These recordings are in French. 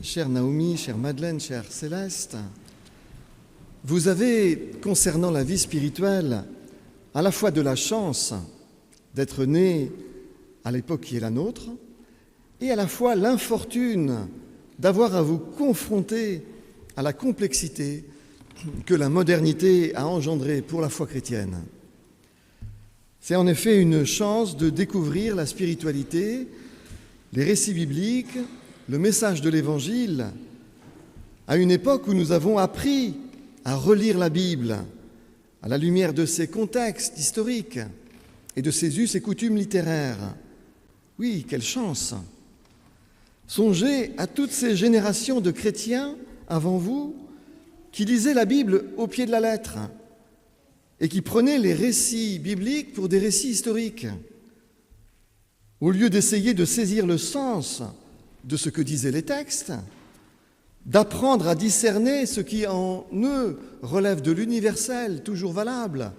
chère Naomi, chère Madeleine, chère Céleste, vous avez, concernant la vie spirituelle, à la fois de la chance d'être né à l'époque qui est la nôtre, et à la fois l'infortune d'avoir à vous confronter à la complexité que la modernité a engendrée pour la foi chrétienne. C'est en effet une chance de découvrir la spiritualité, les récits bibliques, le message de l'Évangile, à une époque où nous avons appris à relire la Bible à la lumière de ses contextes historiques et de ses us et coutumes littéraires. Oui, quelle chance! Songez à toutes ces générations de chrétiens avant vous qui lisaient la Bible au pied de la lettre et qui prenaient les récits bibliques pour des récits historiques. Au lieu d'essayer de saisir le sens de ce que disaient les textes, d'apprendre à discerner ce qui en eux relève de l'universel, toujours valable,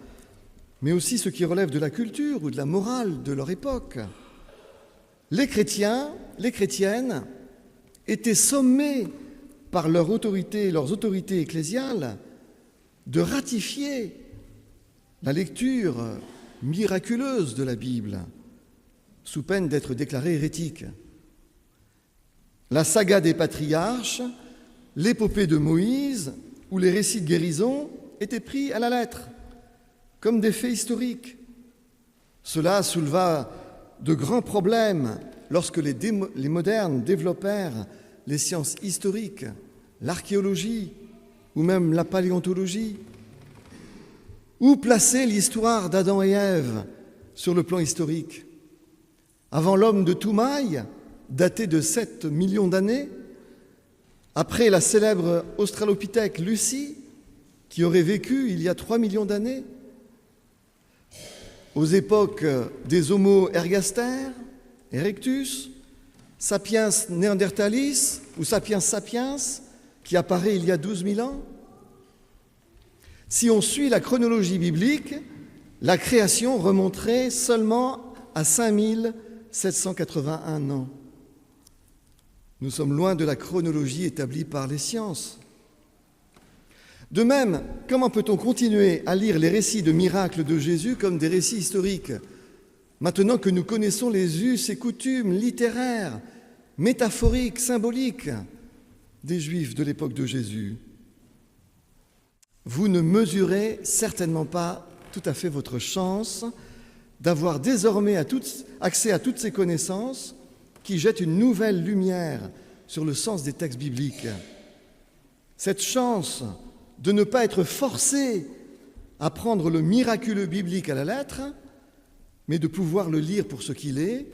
mais aussi ce qui relève de la culture ou de la morale de leur époque. Les chrétiens, les chrétiennes étaient sommés par leurs autorités ecclésiales de ratifier la lecture miraculeuse de la Bible, sous peine d'être déclarés hérétiques. La saga des patriarches, l'épopée de Moïse ou les récits de guérison étaient pris à la lettre, comme des faits historiques. Cela souleva de grands problèmes lorsque les modernes développèrent les sciences historiques, l'archéologie ou même la paléontologie. Où placer l'histoire d'Adam et Ève sur le plan historique? Avant l'homme de Toumaï, daté de 7 millions d'années, après la célèbre australopithèque Lucie, qui aurait vécu il y a 3 millions d'années, aux époques des Homo ergaster, Erectus, Sapiens neanderthalis ou Sapiens sapiens, qui apparaît il y a 12 000 ans. Si on suit la chronologie biblique, la création remonterait seulement à 5781 ans. Nous sommes loin de la chronologie établie par les sciences. De même, comment peut-on continuer à lire les récits de miracles de Jésus comme des récits historiques, maintenant que nous connaissons les us et coutumes littéraires, métaphoriques, symboliques des Juifs de l'époque de Jésus? Vous ne mesurez certainement pas tout à fait votre chance d'avoir désormais accès à toutes ces connaissances qui jettent une nouvelle lumière sur le sens des textes bibliques. Cette chance de ne pas être forcé à prendre le miraculeux biblique à la lettre, mais de pouvoir le lire pour ce qu'il est,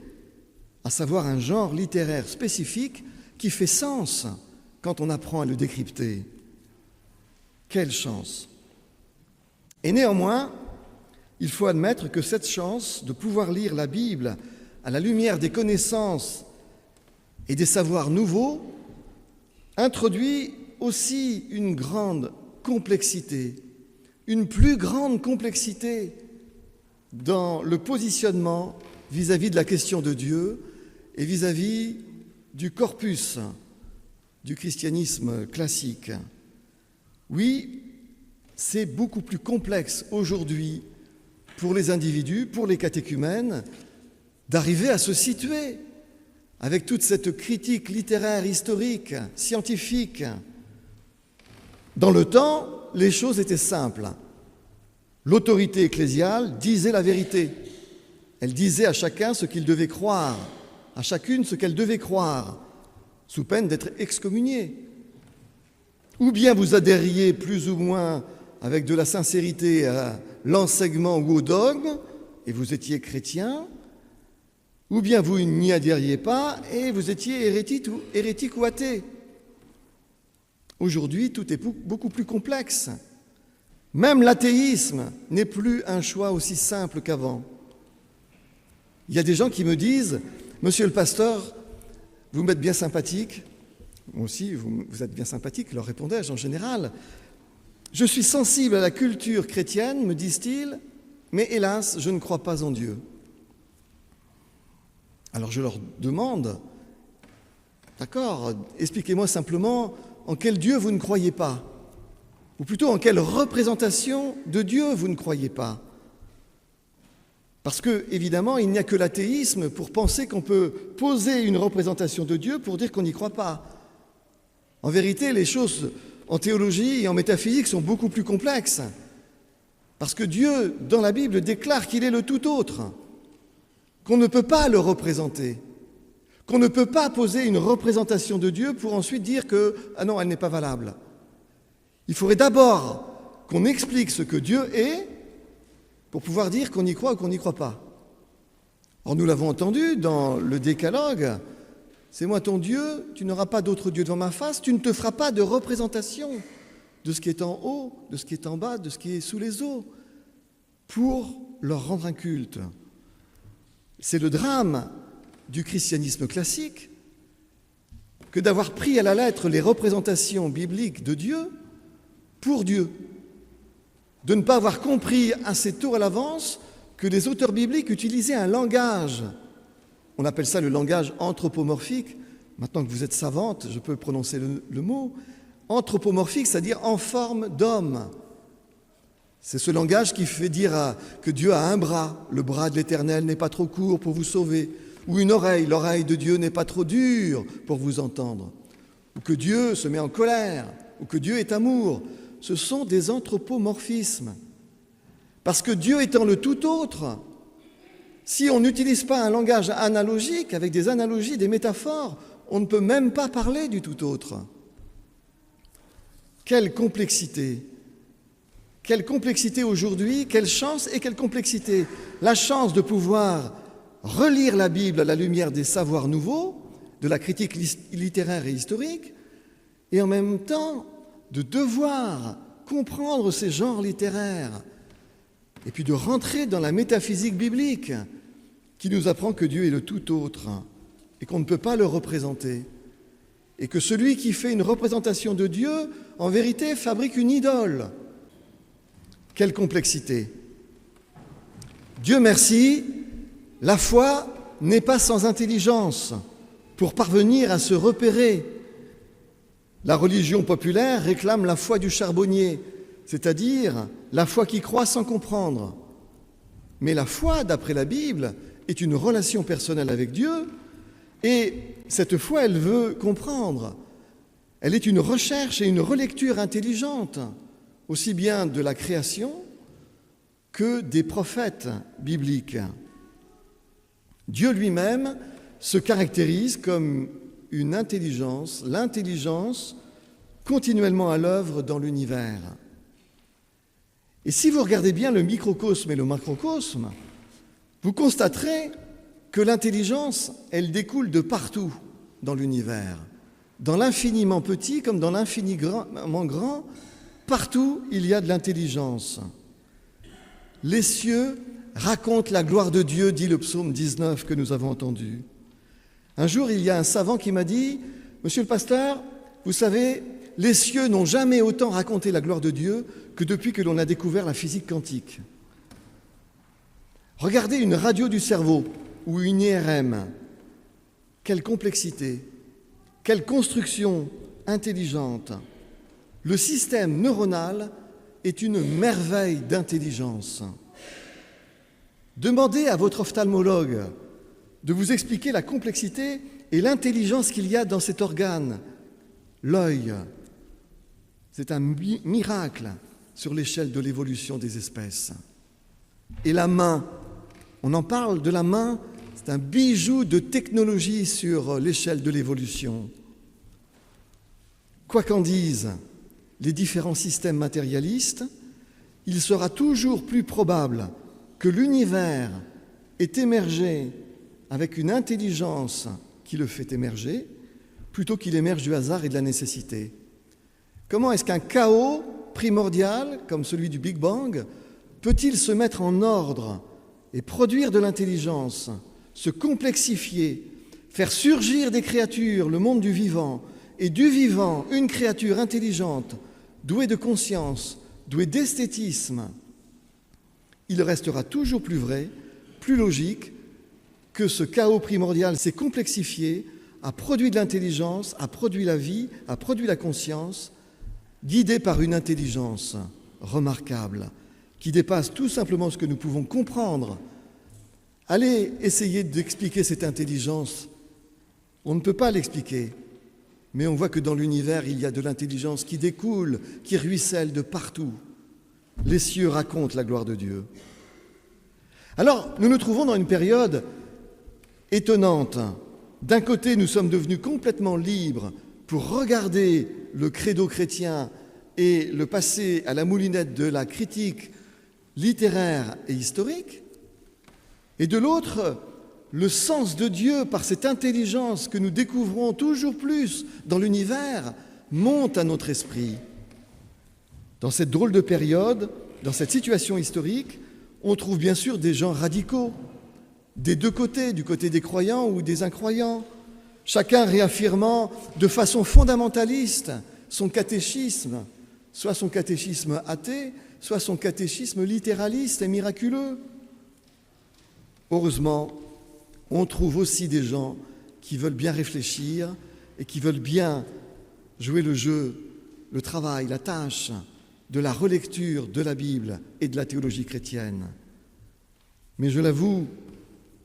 à savoir un genre littéraire spécifique qui fait sens quand on apprend à le décrypter. Quelle chance! Et néanmoins, il faut admettre que cette chance de pouvoir lire la Bible à la lumière des connaissances et des savoirs nouveaux introduit aussi une grande complexité, une plus grande complexité dans le positionnement vis-à-vis de la question de Dieu et vis-à-vis du corpus du christianisme classique. Oui, c'est beaucoup plus complexe aujourd'hui pour les individus, pour les catéchumènes, d'arriver à se situer avec toute cette critique littéraire, historique, scientifique. Dans le temps, les choses étaient simples. L'autorité ecclésiale disait la vérité. Elle disait à chacun ce qu'il devait croire, à chacune ce qu'elle devait croire, sous peine d'être excommuniée. Ou bien vous adhériez plus ou moins avec de la sincérité à l'enseignement ou au dogme, et vous étiez chrétien, ou bien vous n'y adhériez pas et vous étiez hérétique ou athée. Aujourd'hui, tout est beaucoup plus complexe. Même l'athéisme n'est plus un choix aussi simple qu'avant. Il y a des gens qui me disent « Monsieur le pasteur, vous m'êtes bien sympathique. » Moi aussi, vous êtes bien sympathique, leur répondais-je en général. « Je suis sensible à la culture chrétienne, me disent-ils, mais hélas, je ne crois pas en Dieu. » Alors je leur demande, D'accord, expliquez-moi simplement en quel Dieu vous ne croyez pas, ou plutôt en quelle représentation de Dieu vous ne croyez pas. Parce que, évidemment, il n'y a que l'athéisme pour penser qu'on peut poser une représentation de Dieu pour dire qu'on n'y croit pas. En vérité, les choses en théologie et en métaphysique sont beaucoup plus complexes. Parce que Dieu, dans la Bible, déclare qu'il est le tout autre, qu'on ne peut pas le représenter, qu'on ne peut pas poser une représentation de Dieu pour ensuite dire que « ah non, elle n'est pas valable ». Il faudrait d'abord qu'on explique ce que Dieu est pour pouvoir dire qu'on y croit ou qu'on n'y croit pas. Or, nous l'avons entendu dans le Décalogue, « C'est moi ton Dieu, tu n'auras pas d'autre Dieu devant ma face, tu ne te feras pas de représentation de ce qui est en haut, de ce qui est en bas, de ce qui est sous les eaux, pour leur rendre un culte. » C'est le drame du christianisme classique que d'avoir pris à la lettre les représentations bibliques de Dieu pour Dieu, de ne pas avoir compris assez tôt à l'avance que les auteurs bibliques utilisaient un langage, on appelle ça le langage anthropomorphique. Maintenant que vous êtes savante, je peux prononcer le mot, anthropomorphique, c'est-à-dire en forme d'homme. C'est ce langage qui fait dire que Dieu a un bras, le bras de l'Éternel n'est pas trop court pour vous sauver, ou une oreille, l'oreille de Dieu n'est pas trop dure pour vous entendre, ou que Dieu se met en colère, ou que Dieu est amour. Ce sont des anthropomorphismes. Parce que Dieu étant le tout autre, si on n'utilise pas un langage analogique, avec des analogies, des métaphores, on ne peut même pas parler du tout autre. Quelle complexité! Quelle complexité aujourd'hui, quelle chance et quelle complexité! La chance de pouvoir relire la Bible à la lumière des savoirs nouveaux, de la critique littéraire et historique, et en même temps de devoir comprendre ces genres littéraires, et puis de rentrer dans la métaphysique biblique qui nous apprend que Dieu est le tout autre et qu'on ne peut pas le représenter, et que celui qui fait une représentation de Dieu, en vérité, fabrique une idole. Quelle complexité! Dieu merci, la foi n'est pas sans intelligence pour parvenir à se repérer. La religion populaire réclame la foi du charbonnier, c'est-à-dire la foi qui croit sans comprendre. Mais la foi, d'après la Bible, est une relation personnelle avec Dieu, et cette foi, elle veut comprendre. Elle est une recherche et une relecture intelligente, aussi bien de la création que des prophètes bibliques. Dieu lui-même se caractérise comme une intelligence, l'intelligence continuellement à l'œuvre dans l'univers. Et si vous regardez bien le microcosme et le macrocosme, vous constaterez que l'intelligence, elle découle de partout dans l'univers. Dans l'infiniment petit comme dans l'infiniment grand, partout il y a de l'intelligence. Les cieux racontent la gloire de Dieu, dit le psaume 19 que nous avons entendu. Un jour, il y a un savant qui m'a dit « Monsieur le pasteur, vous savez, les cieux n'ont jamais autant raconté la gloire de Dieu que depuis que l'on a découvert la physique quantique. Regardez une radio du cerveau ou une IRM. Quelle complexité, quelle construction intelligente. Le système neuronal est une merveille d'intelligence. Demandez à votre ophtalmologue de vous expliquer la complexité et l'intelligence qu'il y a dans cet organe, l'œil. C'est un miracle sur l'échelle de l'évolution des espèces. Et la main, on en parle de la main, c'est un bijou de technologie sur l'échelle de l'évolution. Quoi qu'en disent les différents systèmes matérialistes, il sera toujours plus probable que l'univers ait émergé avec une intelligence qui le fait émerger, plutôt qu'il émerge du hasard et de la nécessité. Comment est-ce qu'un chaos primordial, comme celui du Big Bang, peut-il se mettre en ordre et produire de l'intelligence, se complexifier, faire surgir des créatures, le monde du vivant, et du vivant, une créature intelligente, douée de conscience, douée d'esthétisme? Il restera toujours plus vrai, plus logique, que ce chaos primordial s'est complexifié a produit de l'intelligence, a produit la vie, a produit la conscience, guidée par une intelligence remarquable, qui dépasse tout simplement ce que nous pouvons comprendre. Allez essayer d'expliquer cette intelligence. On ne peut pas l'expliquer, mais on voit que dans l'univers, il y a de l'intelligence qui découle, qui ruisselle de partout. Les cieux racontent la gloire de Dieu. Alors, nous nous trouvons dans une période étonnante. D'un côté, nous sommes devenus complètement libres pour regarder le credo chrétien et le passer à la moulinette de la critique littéraire et historique. Et de l'autre, le sens de Dieu, par cette intelligence que nous découvrons toujours plus dans l'univers, monte à notre esprit. Dans cette drôle de période, dans cette situation historique, on trouve bien sûr des gens radicaux, des deux côtés, du côté des croyants ou des incroyants, chacun réaffirmant de façon fondamentaliste son catéchisme, soit son catéchisme athée, soit son catéchisme littéraliste et miraculeux. Heureusement, on trouve aussi des gens qui veulent bien réfléchir et qui veulent bien jouer le jeu, le travail, la tâche de la relecture de la Bible et de la théologie chrétienne. Mais je l'avoue,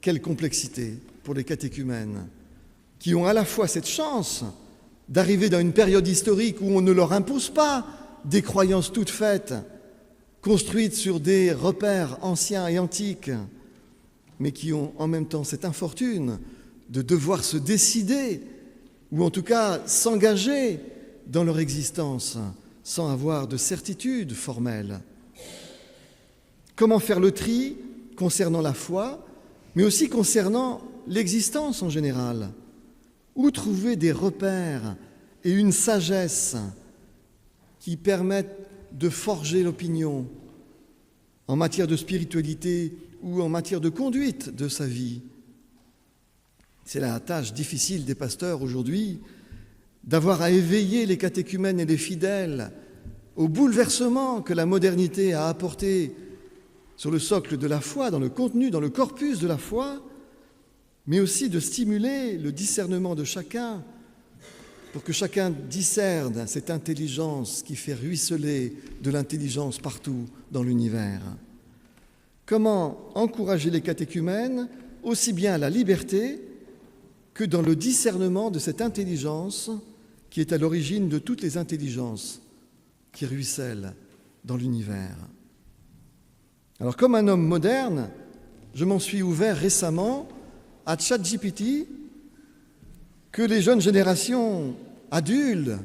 quelle complexité pour les catéchumènes qui ont à la fois cette chance d'arriver dans une période historique où on ne leur impose pas des croyances toutes faites, construites sur des repères anciens et antiques, mais qui ont en même temps cette infortune de devoir se décider, ou en tout cas s'engager dans leur existence, sans avoir de certitude formelle. Comment faire le tri concernant la foi, mais aussi concernant l'existence en général? Où trouver des repères et une sagesse qui permettent de forger l'opinion en matière de spiritualité ou en matière de conduite de sa vie? C'est la tâche difficile des pasteurs aujourd'hui, d'avoir à éveiller les catéchumènes et les fidèles au bouleversement que la modernité a apporté sur le socle de la foi, dans le contenu, dans le corpus de la foi, mais aussi de stimuler le discernement de chacun pour que chacun discerne cette intelligence qui fait ruisseler de l'intelligence partout dans l'univers. Comment encourager les catéchumènes aussi bien à la liberté que dans le discernement de cette intelligence qui est à l'origine de toutes les intelligences qui ruissellent dans l'univers. Alors, comme un homme moderne, je m'en suis ouvert récemment à ChatGPT, que les jeunes générations adulent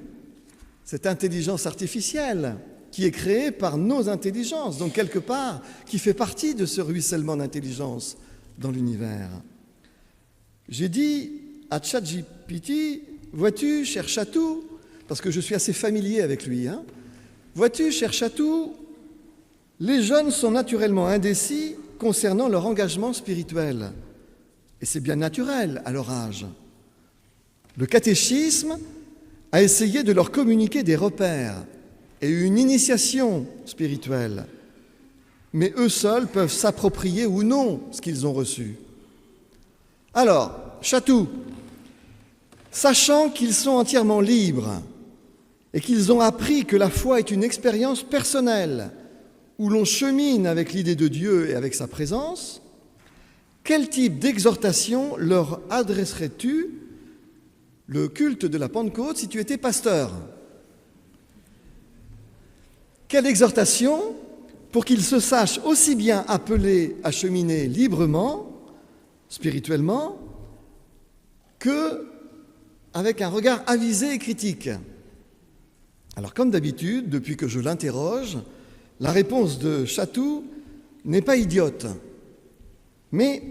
cette intelligence artificielle qui est créée par nos intelligences, donc quelque part, qui fait partie de ce ruissellement d'intelligence dans l'univers. J'ai dit à ChatGPT, vois-tu, cher chatou, parce que je suis assez familier avec lui, vois-tu, cher chatou, les jeunes sont naturellement indécis concernant leur engagement spirituel. Et c'est bien naturel à leur âge. Le catéchisme a essayé de leur communiquer des repères et une initiation spirituelle. Mais eux seuls peuvent s'approprier ou non ce qu'ils ont reçu. Alors, chatou, sachant qu'ils sont entièrement libres et qu'ils ont appris que la foi est une expérience personnelle où l'on chemine avec l'idée de Dieu et avec sa présence, quel type d'exhortation leur adresserais-tu le culte de la Pentecôte si tu étais pasteur? Quelle exhortation pour qu'ils se sachent aussi bien appelés à cheminer librement, spirituellement, que avec un regard avisé et critique? Alors, comme d'habitude, depuis que je l'interroge, la réponse de Chatou n'est pas idiote. Mais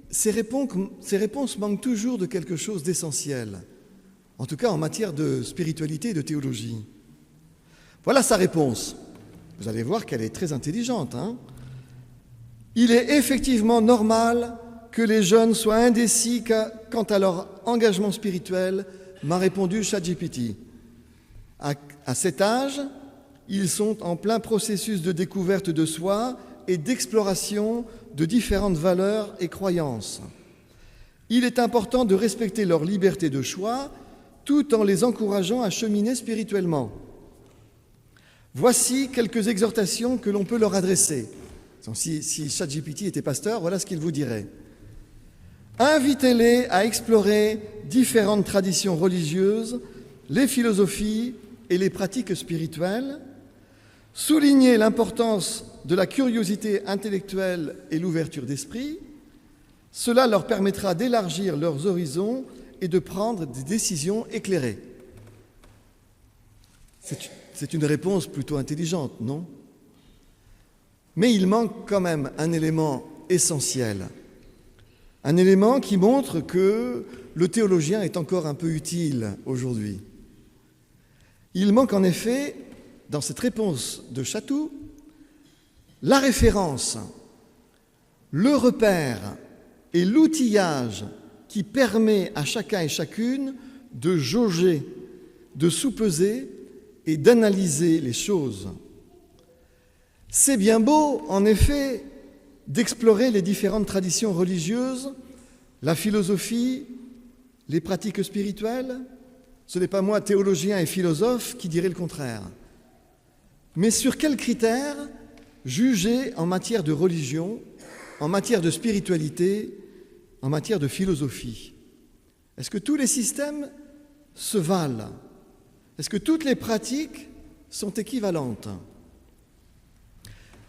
ces réponses manquent toujours de quelque chose d'essentiel, en tout cas en matière de spiritualité et de théologie. Voilà sa réponse. Vous allez voir qu'elle est très intelligente. Il est effectivement normal que les jeunes soient indécis quant à leur engagement spirituel, m'a répondu ChatGPT. À cet âge, ils sont en plein processus de découverte de soi et d'exploration de différentes valeurs et croyances. il est important de respecter leur liberté de choix tout en les encourageant à cheminer spirituellement. Voici quelques exhortations que l'on peut leur adresser. Si ChatGPT était pasteur, voilà ce qu'il vous dirait. Invitez-les à explorer différentes traditions religieuses, les philosophies et les pratiques spirituelles. Soulignez l'importance de la curiosité intellectuelle et l'ouverture d'esprit. Cela leur permettra d'élargir leurs horizons et de prendre des décisions éclairées. C'est une réponse plutôt intelligente, non? Mais il manque quand même un élément essentiel. Un élément qui montre que le théologien est encore un peu utile aujourd'hui. Il manque en effet, dans cette réponse de Chatou, la référence, le repère et l'outillage qui permet à chacun et chacune de jauger, de soupeser et d'analyser les choses. C'est bien beau, en effet, d'explorer les différentes traditions religieuses, la philosophie, les pratiques spirituelles. Ce n'est pas moi, théologien et philosophe, qui dirais le contraire. Mais sur quels critères juger en matière de religion, en matière de spiritualité, en matière de philosophie? Est-ce que tous les systèmes se valent? Est-ce que toutes les pratiques sont équivalentes?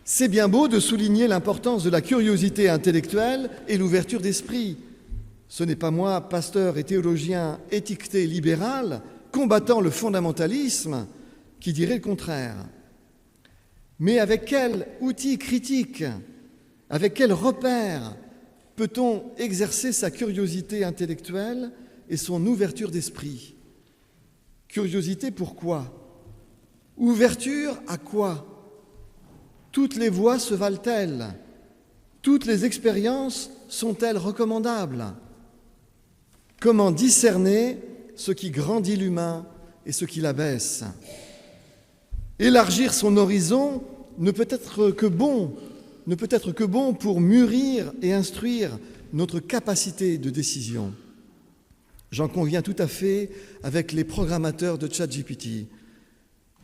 C'est bien beau de souligner l'importance de la curiosité intellectuelle et l'ouverture d'esprit. Ce n'est pas moi, pasteur et théologien étiqueté libéral, combattant le fondamentalisme, qui dirait le contraire. Mais avec quel outil critique, avec quel repère peut-on exercer sa curiosité intellectuelle et son ouverture d'esprit? Curiosité pourquoi? Ouverture à quoi? Toutes les voies se valent-elles? Toutes les expériences sont-elles recommandables? Comment discerner ce qui grandit l'humain et ce qui l'abaisse? Élargir son horizon ne peut être que bon pour mûrir et instruire notre capacité de décision. J'en conviens tout à fait avec les programmateurs de ChatGPT.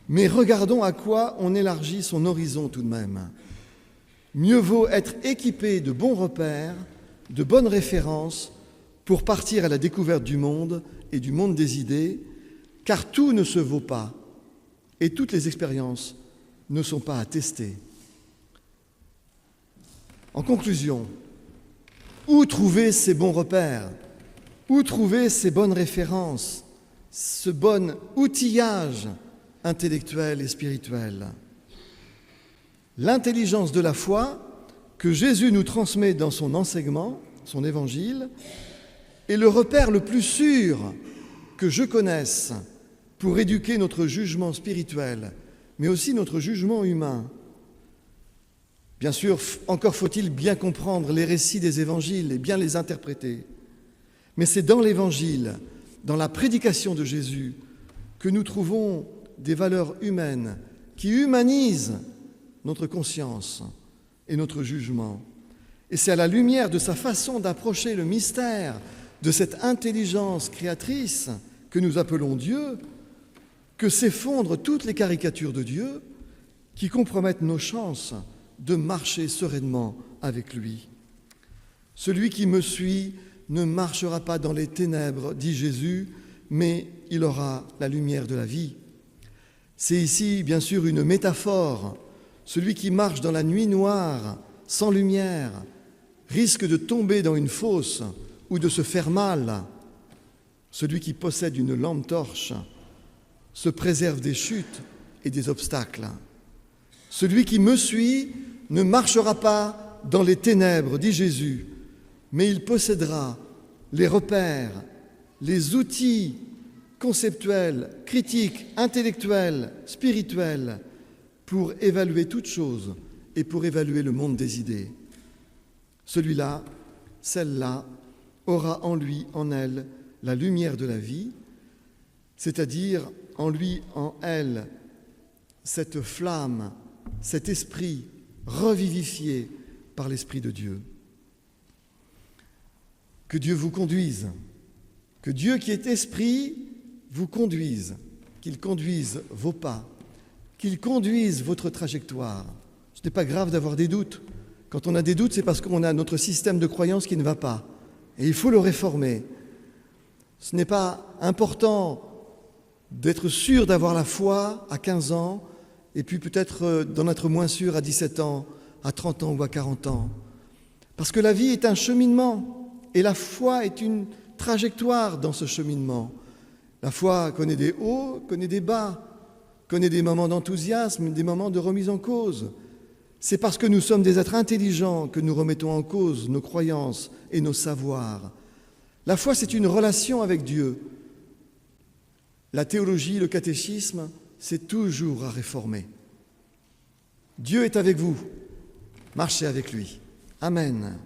Mais regardons à quoi on élargit son horizon tout de même. Mieux vaut être équipé de bons repères, de bonnes références pour partir à la découverte du monde et du monde des idées, car tout ne se vaut pas et toutes les expériences ne sont pas à tester. En conclusion, où trouver ces bons repères? Où trouver ces bonnes références, ce bon outillage intellectuel et spirituel? L'intelligence de la foi que Jésus nous transmet dans son enseignement, son évangile, est le repère le plus sûr que je connaisse pour éduquer notre jugement spirituel, mais aussi notre jugement humain. Bien sûr, encore faut-il bien comprendre les récits des évangiles et bien les interpréter. Mais c'est dans l'évangile, dans la prédication de Jésus, que nous trouvons des valeurs humaines qui humanisent notre conscience et notre jugement. Et c'est à la lumière de sa façon d'approcher le mystère de cette intelligence créatrice que nous appelons Dieu que s'effondrent toutes les caricatures de Dieu qui compromettent nos chances de marcher sereinement avec lui. Celui qui me suit ne marchera pas dans les ténèbres, dit Jésus, mais il aura la lumière de la vie. C'est ici, bien sûr, une métaphore. Celui qui marche dans la nuit noire, sans lumière, risque de tomber dans une fosse ou de se faire mal. Celui qui possède une lampe torche se préserve des chutes et des obstacles. Celui qui me suit ne marchera pas dans les ténèbres, dit Jésus, mais il possédera les repères, les outils conceptuels, critiques, intellectuels, spirituels, pour évaluer toute chose et pour évaluer le monde des idées. Celui-là, celle-là, aura en lui, en elle, la lumière de la vie, c'est-à-dire en lui, en elle, cette flamme, cet esprit revivifié par l'Esprit de Dieu. que Dieu vous conduise, que Dieu qui est esprit vous conduise, qu'il conduise vos pas, qu'il conduise votre trajectoire. Ce n'est pas grave d'avoir des doutes. Quand on a des doutes, c'est parce qu'on a notre système de croyance qui ne va pas. Et il faut le réformer. Ce n'est pas important d'être sûr d'avoir la foi à 15 ans et puis peut-être d'en être moins sûr à 17 ans, à 30 ans ou à 40 ans. Parce que la vie est un cheminement et la foi est une trajectoire dans ce cheminement. La foi connaît des hauts, connaît des bas, connaît des moments d'enthousiasme, des moments de remise en cause. C'est parce que nous sommes des êtres intelligents que nous remettons en cause nos croyances et nos savoirs. La foi, c'est une relation avec Dieu. La théologie, le catéchisme, c'est toujours à réformer. Dieu est avec vous. Marchez avec lui. Amen.